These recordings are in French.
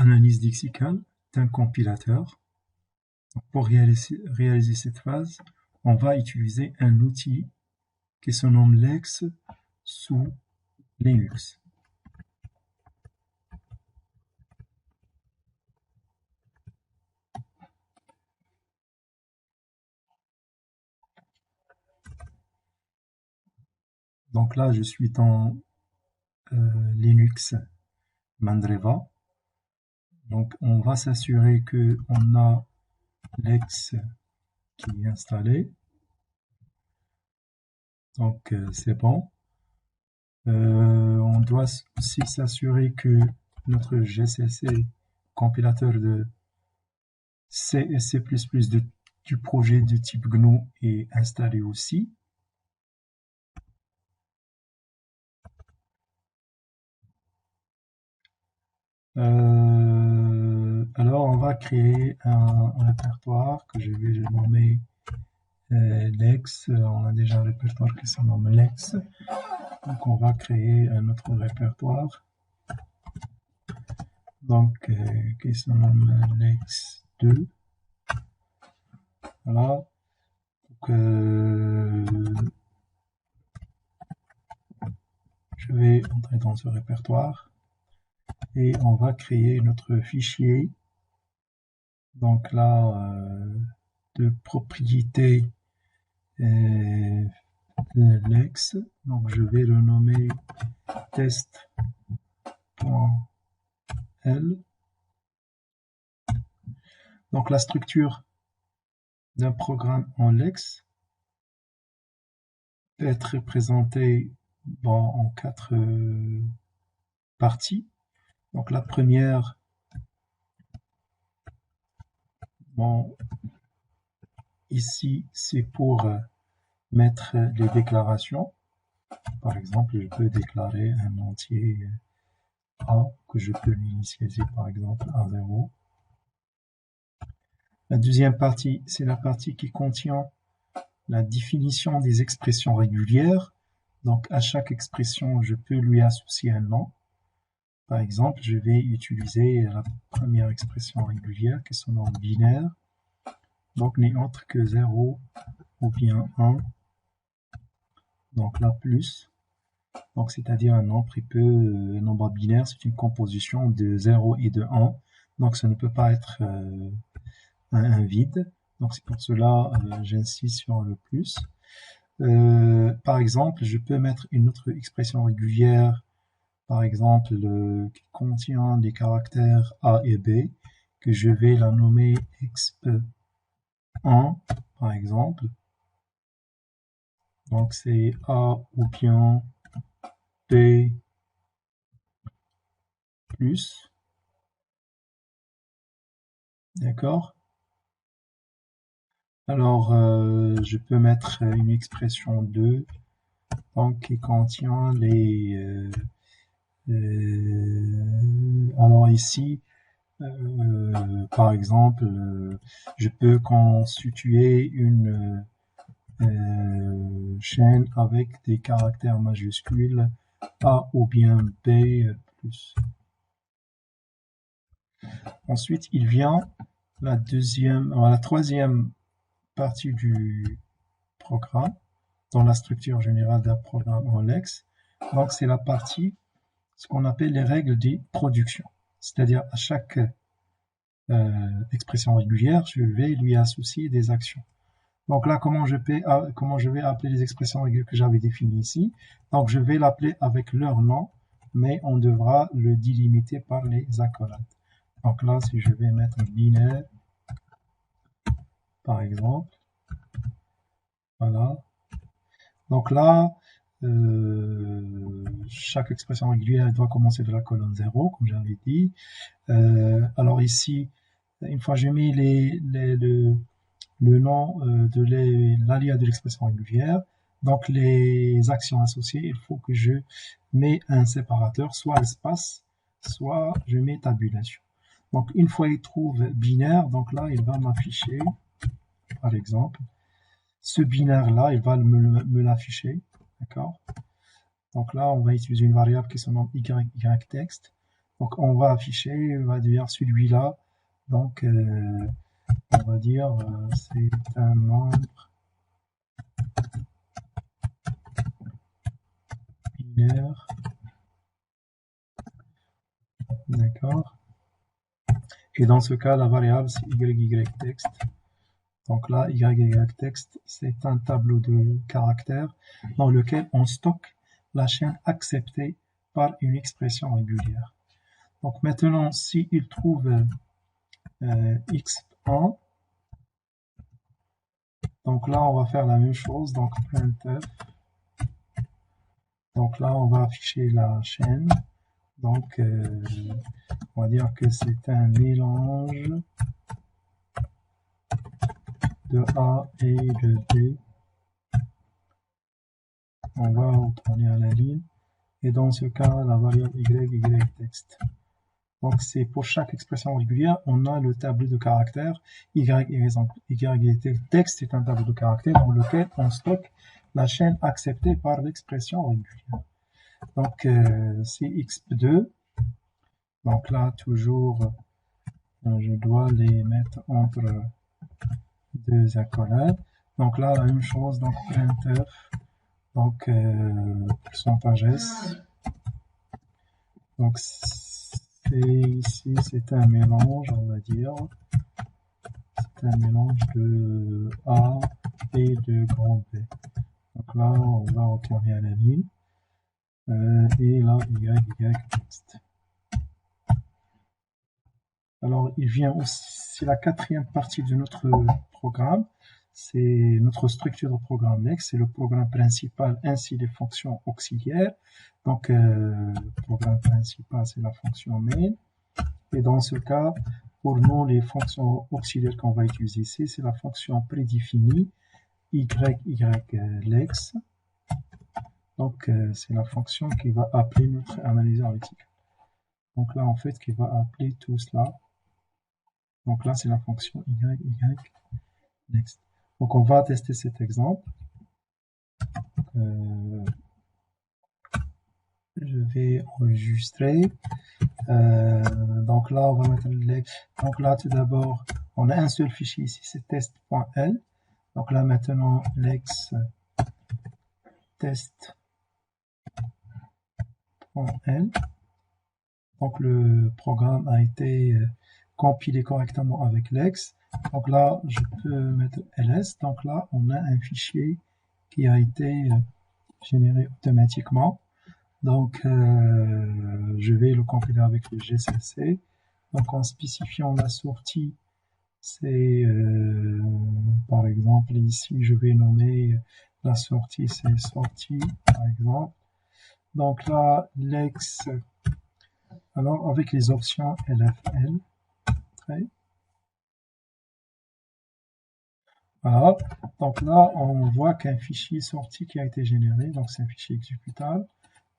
analyse lexicale d'un compilateur. Donc, pour réaliser cette phase, on va utiliser un outil qui se nomme Lex sous Linux. Donc là, je suis dans Linux Mandriva. Donc on va s'assurer que on a Lex qui est installé. Donc c'est bon. On doit aussi s'assurer que notre GCC compilateur de C et C++ du projet de type GNU est installé aussi. Alors on va créer un répertoire que je vais nommer Lex. On a déjà un répertoire qui se nomme Lex. Donc on va créer un autre répertoire. Donc qui se nomme Lex 2. Voilà. Donc, je vais entrer dans ce répertoire et on va créer notre fichier. Donc là, de propriété Lex. Donc je vais le nommer test.l. Donc la structure d'un programme en Lex peut être représentée en 4 parties. Donc la première, ici c'est pour mettre les déclarations. Par exemple, je peux déclarer un entier A que je peux l'initialiser par exemple à 0. La deuxième partie, c'est la partie qui contient la définition des expressions régulières. Donc à chaque expression, je peux lui associer un nom. Par exemple, je vais utiliser la première expression régulière qui se nomme binaire. Donc n'est autre que 0 ou bien 1. Donc là, plus. Donc c'est-à-dire un nombre binaire, c'est une composition de 0 et de 1. Donc ça ne peut pas être un vide. Donc c'est pour cela j'insiste sur le plus. Par exemple, je peux mettre une autre expression régulière, par exemple qui contient des caractères A et B, que je vais la nommer exp1 par exemple. Donc c'est A ou bien B plus. D'accord? Alors je peux mettre une expression 2 donc qui contient les alors ici par exemple je peux constituer une chaîne avec des caractères majuscules A ou bien B plus. Ensuite il vient la troisième partie du programme dans la structure générale d'un programme en Lex. Donc c'est la partie, ce qu'on appelle les règles de production. C'est-à-dire à chaque expression régulière, je vais lui associer des actions. Donc là, comment je vais appeler les expressions régulières que j'avais définies ici? Donc je vais l'appeler avec leur nom, mais on devra le délimiter par les accolades. Donc là, si je vais mettre binaire, par exemple, voilà. Donc là, chaque expression régulière doit commencer de la colonne 0, comme j'avais dit. Alors ici, une fois j'ai mis le nom de l'alias de l'expression régulière, donc les actions associées, il faut que je mets un séparateur, soit espace, soit je mets tabulation. Donc une fois il trouve binaire, donc là il va m'afficher, par exemple, ce binaire-là, il va me l'afficher, d'accord? Donc là, on va utiliser une variable qui se nomme ytext. Donc, on va afficher, on va dire celui-là. Donc, on va dire c'est un nombre binaire. D'accord. Et dans ce cas, la variable, c'est YYText. Donc là, YYText, c'est un tableau de caractères dans lequel on stocke la chaîne acceptée par une expression régulière. Donc maintenant, s'il trouve x1, donc là, on va faire la même chose. Donc printf. Donc là, on va afficher la chaîne. Donc, on va dire que c'est un mélange de A et de B. On va retourner à la ligne. Et dans ce cas, la variable YYText. Donc, c'est pour chaque expression régulière, on a le tableau de caractères. YYText est un tableau de caractères dans lequel on stocke la chaîne acceptée par l'expression régulière. Donc, c'est x2. Donc là, toujours, je dois les mettre entre deux accolades. Donc là, la même chose, donc printf, donc pourcentage S. Donc ici, c'est un mélange, on va dire. C'est un mélange de A et de grand B. Donc là, on va retourner à la ligne. Et là, YYText. Alors, il vient aussi, c'est la quatrième partie de notre programme. C'est notre structure de programme Next. C'est le programme principal ainsi les fonctions auxiliaires. Donc, le programme principal, c'est la fonction main. Et dans ce cas, pour nous, les fonctions auxiliaires qu'on va utiliser ici, c'est la fonction prédéfinie YYLex. Donc, c'est la fonction qui va appeler notre analyseur lexical. Donc là, en fait, qui va appeler tout cela. Donc là, c'est la fonction YYNext. Donc on va tester cet exemple. Je vais enregistrer. Donc là, on va mettre l'ex. Donc là, tout d'abord, on a un seul fichier ici, c'est test.l. Donc là, maintenant, l'ex test.l. Donc le programme a été compilé correctement avec l'ex. Donc là, je peux mettre ls. Donc là, on a un fichier qui a été généré automatiquement. Donc, je vais le compiler avec le GCC. Donc, en spécifiant la sortie, c'est, par exemple, ici, je vais nommer la sortie, c'est sortie, par exemple. Donc là, l'ex, alors avec les options LFL, voilà. Donc là, on voit qu'un fichier sortie qui a été généré, donc c'est un fichier exécutable.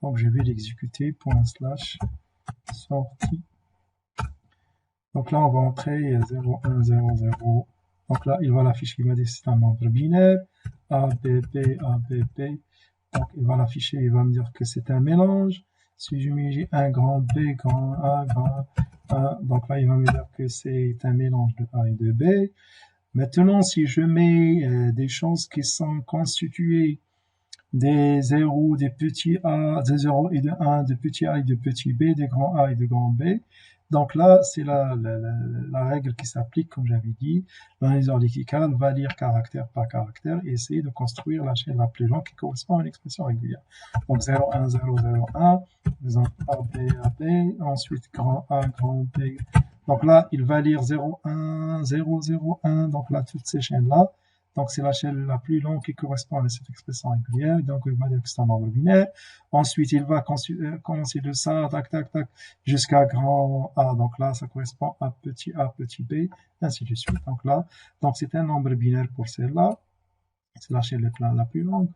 Donc je vais l'exécuter / sortie. Donc là, on va entrer 0, 1, 0, 0. Donc là, il va l'afficher, il va dire que c'est un nombre binaire, ABB, ABB. Donc il va l'afficher, il va me dire que c'est un mélange. Si je mets un grand B, grand A, grand A, donc là, il va me dire que c'est un mélange de A et de B. Maintenant, si je mets des choses qui sont constituées des 0, des petits a, des 0 et de 1, de petits a et de petits b, des grands a et de grands b. Donc là, c'est la règle qui s'applique, comme j'avais dit. L'analyseur lexical va lire caractère par caractère et essayer de construire la chaîne la plus longue qui correspond à une expression régulière. Donc 0, 1, 0, 0, 1, exemple A, B, A, B, ensuite grand A, grand B. Donc là, il va lire 0, 1, 0, 0, 1, donc là, toutes ces chaînes-là. Donc, c'est la chaîne la plus longue qui correspond à cette expression régulière. Donc, il va dire que c'est un nombre binaire. Ensuite, il va commencer de ça, tac, tac, tac, jusqu'à grand A. Donc là, ça correspond à petit a, petit b, ainsi de suite. Donc là, donc c'est un nombre binaire pour celle-là. C'est la chaîne la plus longue.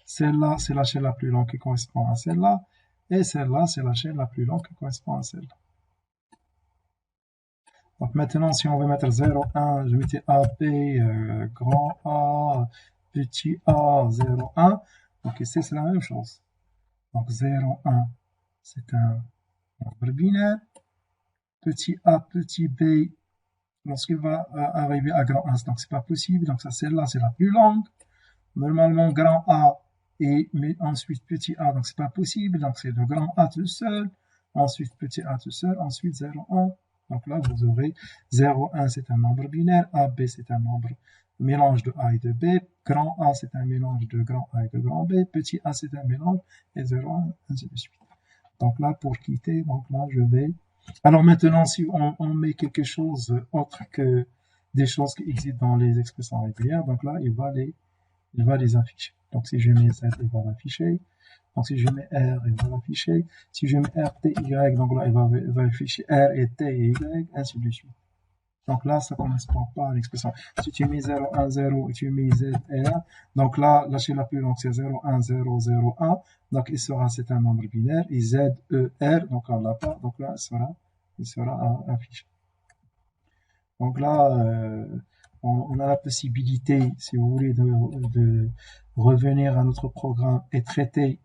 Celle-là, c'est la chaîne la plus longue qui correspond à celle-là. Et celle-là, c'est la chaîne la plus longue qui correspond à celle-là. Donc maintenant, si on veut mettre 0, 1, je mettais AB, grand A, petit a, 0, 1. Donc ici, c'est la même chose. Donc 0, 1, c'est un nombre binaire. petit a, petit b, lorsqu'il va arriver à grand A, donc c'est pas possible, donc ça celle-là c'est la plus longue. Normalement grand A et mais ensuite petit a, donc c'est pas possible, donc c'est le grand A tout seul, ensuite petit a tout seul, ensuite 0, 1. Donc là vous aurez 0, 1 c'est un nombre binaire, A, B c'est un nombre mélange de A et de B, grand A c'est un mélange de grand A et de grand B, petit a c'est un mélange, et 0, 1, ainsi de suite. Donc là pour quitter, donc là je vais... Alors maintenant si on met quelque chose autre que des choses qui existent dans les expressions régulières, donc là il va les afficher. Donc si je mets Z, il va l'afficher. Donc si je mets R, il va l'afficher. Si je mets R, T, Y, donc là il va afficher R et T et Y, ainsi de suite. Donc là, ça ne correspond pas à l'expression. Si tu mets 0, 1, 0 et tu mets Z et 1, donc là, la chaîne la plus longue, c'est 0, 1, 0, 0, 1. Donc c'est un nombre binaire. Et Z, E, R, donc on l'a pas. Donc là, il sera affiché. Donc là, on a la possibilité, si vous voulez, de revenir à notre programme et traiter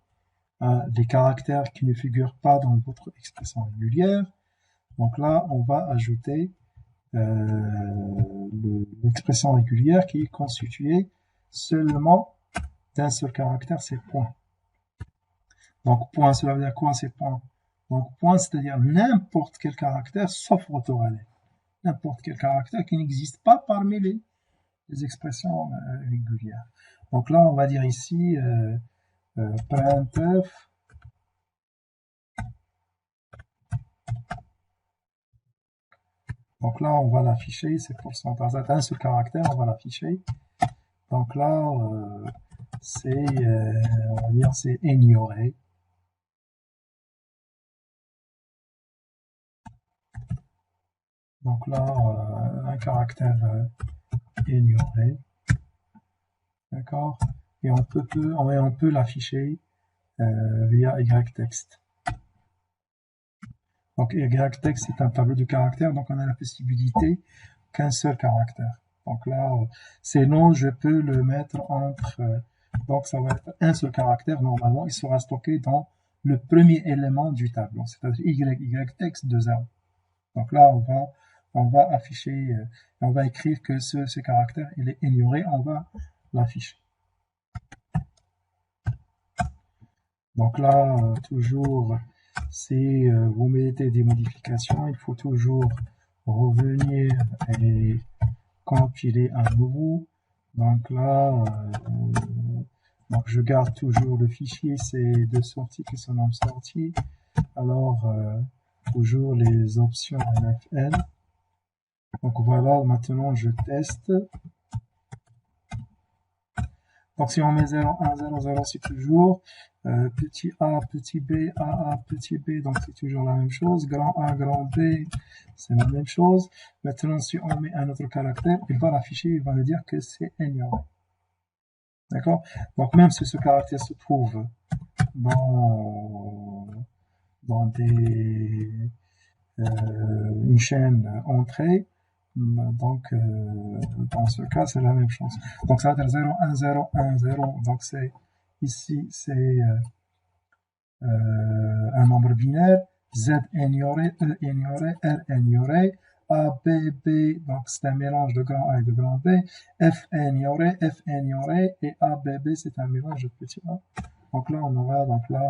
des caractères qui ne figurent pas dans votre expression régulière. Donc là, on va ajouter l'expression régulière qui est constituée seulement d'un seul caractère, c'est point. Donc point, cela veut dire quoi, c'est point? Donc point, c'est-à-dire n'importe quel caractère sauf autorelais. N'importe quel caractère qui n'existe pas parmi les expressions régulières. Donc là, on va dire ici printf. Donc là, on va l'afficher, c'est pourcentage un seul caractère, on va l'afficher. Donc là, on va dire, c'est ignoré. Donc là, un caractère ignoré. D'accord? Et on peut l'afficher via YText. Donc YText c'est un tableau de caractères, donc on a la possibilité qu'un seul caractère. Donc là, sinon je peux le mettre entre, donc ça va être un seul caractère, normalement il sera stocké dans le premier élément du tableau, c'est-à-dire YText de 0. Donc là on va afficher, on va écrire que ce caractère il est ignoré, on va l'afficher. Donc là, toujours, si vous mettez des modifications, il faut toujours revenir et compiler à nouveau. Donc là, donc je garde toujours le fichier, c'est de sortie qui se nomme sortie. Alors, toujours les options NFN. Donc voilà, maintenant je teste. Donc si on met 0, 1, 0, 0, c'est toujours petit a, petit b, a, petit b, donc c'est toujours la même chose. Grand A, grand B, c'est la même chose. Maintenant, si on met un autre caractère, il va l'afficher, il va nous dire que c'est ignoré. D'accord? Donc même si ce caractère se trouve dans une chaîne entrée, donc dans ce cas c'est la même chose. Donc ça va être 0, 1, 0, 1, 0, donc c'est ici c'est un nombre binaire, Z ignoré, E ignoré, R ignoré, A, B, B, donc c'est un mélange de grand A et de grand B, F ignoré, et A, B, B c'est un mélange de petit a. Donc là on aura donc là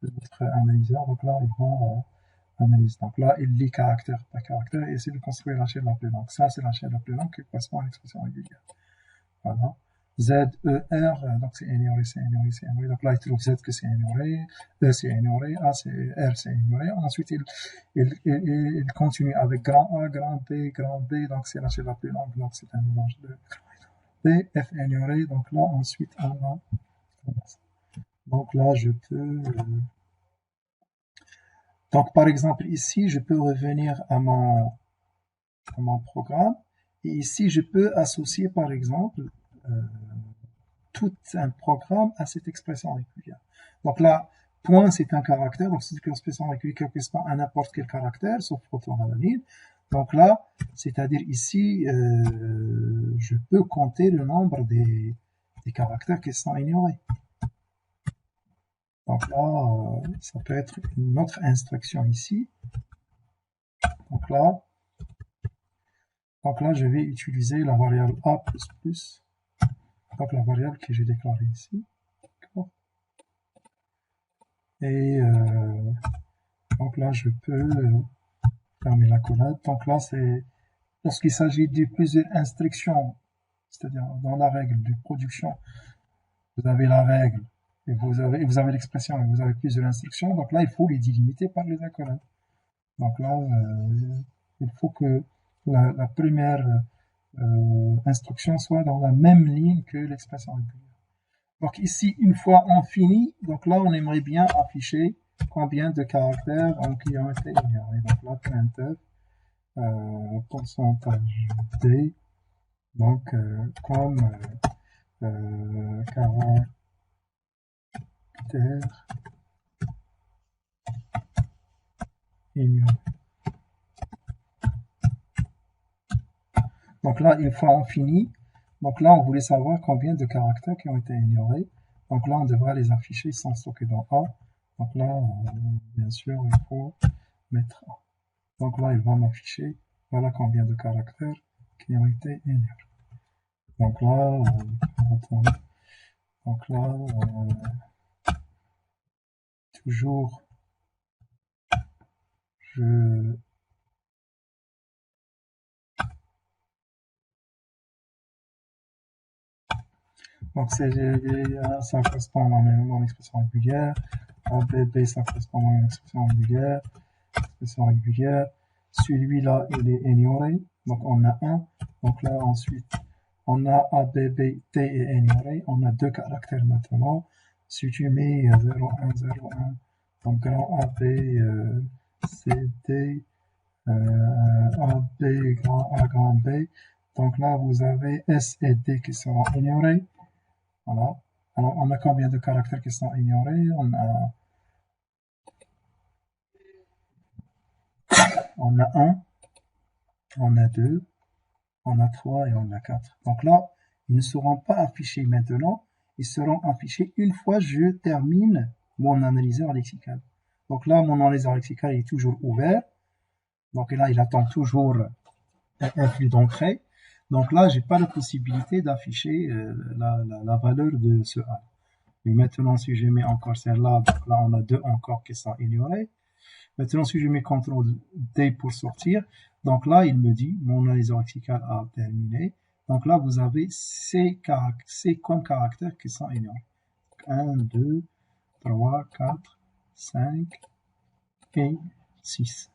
notre analyseur, donc là il va analyse. Donc là, il lit caractère par caractère et essaie de construire la chaîne la plus longue. Ça, c'est la chaîne la plus longue qui correspond à l'expression régulière. Voilà. Z, E, R, donc c'est ignoré, c'est ignoré, c'est ignoré. Donc là, il trouve Z que c'est ignoré, E c'est ignoré, A c'est R c'est ignoré. Ensuite, il continue avec grand A, grand B, donc c'est la chaîne la plus longue, donc c'est un mélange de B, F ignoré. Donc là, ensuite, on a. Donc là, je peux. Donc, par exemple, ici, je peux revenir à mon programme. Et ici, je peux associer, par exemple, tout un programme à cette expression régulière. Donc là, point, c'est un caractère. Donc, c'est une expression régulière qui correspond à n'importe quel caractère, sauf proto-anonyme. Donc là, c'est-à-dire ici, je peux compter le nombre des caractères qui sont ignorés. Donc là, ça peut être une autre instruction ici. là, je vais utiliser la variable a++, donc la variable que j'ai déclarée ici. Et donc là, je peux fermer la collade. Donc là, c'est lorsqu'il s'agit de plusieurs instructions, c'est-à-dire dans la règle de production, vous avez la règle et vous avez l'expression et vous avez plusieurs instructions. Donc là, il faut les délimiter par les accolades. Donc là, il faut que la première instruction soit dans la même ligne que l'expression régulière. Donc ici, une fois on finit, donc là, on aimerait bien afficher combien de caractères qui ont été ignorés. Donc là, printf, pourcentage d, donc comme caractère ignoré. Donc là, une fois on finit, donc là, on voulait savoir combien de caractères qui ont été ignorés. Donc là, on devra les afficher sans stocker dans A. Donc là, bien sûr, il faut mettre A. Donc là, il va m'afficher, voilà combien de caractères qui ont été ignorés. Donc là, toujours, donc ça correspond à mon expression régulière. ABB, ça correspond à mon expression régulière. Expression régulière. Celui-là, il est ignoré. Donc on a un. Donc là, ensuite, on a ABB, T est ignoré. On a deux caractères maintenant. Si tu mets 0, 1, 0, 1, donc grand AB, CD, AB, grand A, grand B. Donc là, vous avez S et D qui seront ignorés. Voilà. Alors, on a combien de caractères qui sont ignorés? On a 1, on a 2, on a 3 et on a 4. Donc là, ils ne seront pas affichés maintenant, ils seront affichés une fois je termine mon analyseur lexical. Donc là, mon analyseur lexical est toujours ouvert. Donc là, il attend toujours un flux d'entrée. Donc là, j'ai pas la possibilité d'afficher la valeur de ce A. Mais maintenant, si je mets encore celle-là, donc là, on a 2 encore qui sont ignorés. Maintenant, si je mets CTRL D pour sortir, donc là, il me dit, mon analyseur lexical a terminé. Donc là, vous avez ces comme caractères qui sont ignorés. 1, 2, 3, 4, 5 et 6.